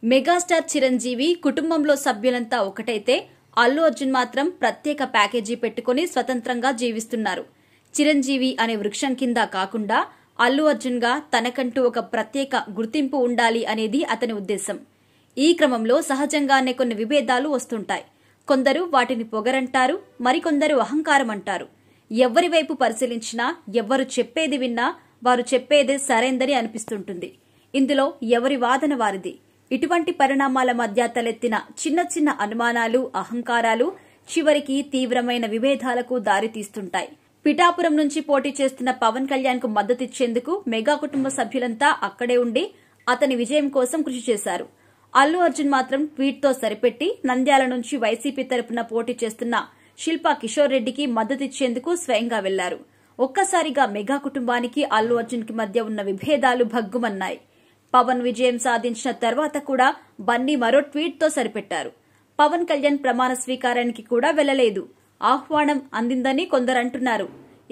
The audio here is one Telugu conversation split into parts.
మెగాస్టార్ చిరంజీవి కుటుంబంలో సభ్యులంతా ఒకటైతే అల్లు అర్జున్ మాత్రం ప్రత్యేక ప్యాకేజీ పెట్టుకుని స్వతంత్రంగా జీవిస్తున్నారు. చిరంజీవి అనే వృక్షం కింద కాకుండా అల్లు అర్జున్ గా తనకంటూ ఒక ప్రత్యేక గుర్తింపు ఉండాలి అనేది అతని ఉద్దేశం. ఈ క్రమంలో సహజంగానే కొన్ని విభేదాలు వస్తుంటాయి. కొందరు వాటిని పొగరంటారు, మరికొందరు అహంకారం అంటారు. ఎవరి వైపు పరిశీలించినా, ఎవ్వరు చెప్పేది విన్నా వారు చెప్పేదే సరైందని అనిపిస్తుంటుంది. ఇందులో ఎవరి వాదన వారిది. ఇటువంటి పరిణామాల మధ్య తలెత్తిన చిన్న చిన్న అనుమానాలు, అహంకారాలు చివరికి తీవ్రమైన విభేదాలకు దారితీస్తుంటాయి. పిఠాపురం నుంచి పోటీ చేస్తున్న పవన్ కళ్యాణ్ కు మద్దతిచ్చేందుకు మెగా కుటుంబ సభ్యులంతా అక్కడే ఉండి అతని విజయం కోసం కృషి చేశారు. అల్లు అర్జున్ మాత్రం ట్వీట్ తో సరిపెట్టి నంద్యాల నుంచి వైసీపీ తరపున పోటీ చేస్తున్న శిల్పా కిషోర్ రెడ్డికి మద్దతిచ్చేందుకు స్వయంగా వెళ్లారు. ఒక్కసారిగా మెగా కుటుంబానికి అల్లు అర్జున్ కి మధ్య ఉన్న విభేదాలు భగ్గుమన్నాయి. పవన్ విజయం సాధించిన తర్వాత కూడా బన్నీ మరో ట్వీట్ తో సరిపెట్టారు. పవన్ కళ్యాణ్ ప్రమాణ స్వీకారానికి కూడా వెళ్లలేదు. ఆహ్వానం అందిందని కొందరంటున్నారు.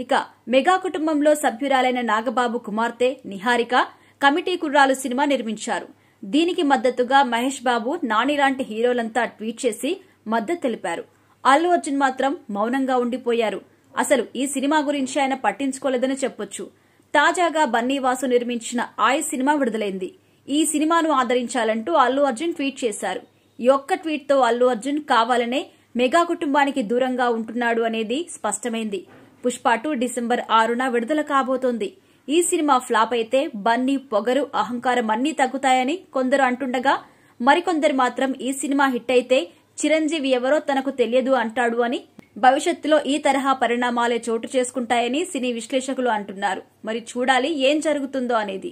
ఇక మెగా కుటుంబంలో సభ్యురాలైన నాగబాబు కుమార్తె నిహారిక కమిటీ కుర్రాలు సినిమా నిర్మించారు. దీనికి మద్దతుగా మహేష్ బాబు, నాని లాంటి హీరోలంతా ట్వీట్ చేసి మద్దతు తెలిపారు. అల్లు అర్జున్ మాత్రం మౌనంగా ఉండిపోయారు. అసలు ఈ సినిమా గురించి ఆయన పట్టించుకోలేదని చెప్పొచ్చు. తాజాగా బన్నీ వాసు నిర్మించిన ఆయ్ సినిమా విడుదలైంది. ఈ సినిమాను ఆదరించాలంటూ అల్లు అర్జున్ ట్వీట్ చేశారు. ఈ ఒక్క ట్వీట్ తో అల్లు అర్జున్ కావాలనే మెగా కుటుంబానికి దూరంగా ఉంటున్నాడు అనేది స్పష్టమైంది. పుష్ప 2 డిసెంబర్ 6న విడుదల కాబోతోంది. ఈ సినిమా ఫ్లాప్ అయితే బన్నీ పొగరు, అహంకారం అన్నీ తగ్గుతాయని కొందరు అంటుండగా, మరికొందరు మాత్రం ఈ సినిమా హిట్ అయితే చిరంజీవి ఎవరో తనకు తెలియదు అంటాడు అని, భవిష్యత్తులో ఈ తరహా పరిణామాలే చోటు చేసుకుంటాయని సినీ విశ్లేషకులు అంటున్నారు. మరి చూడాలి ఏం జరుగుతుందో అనేది.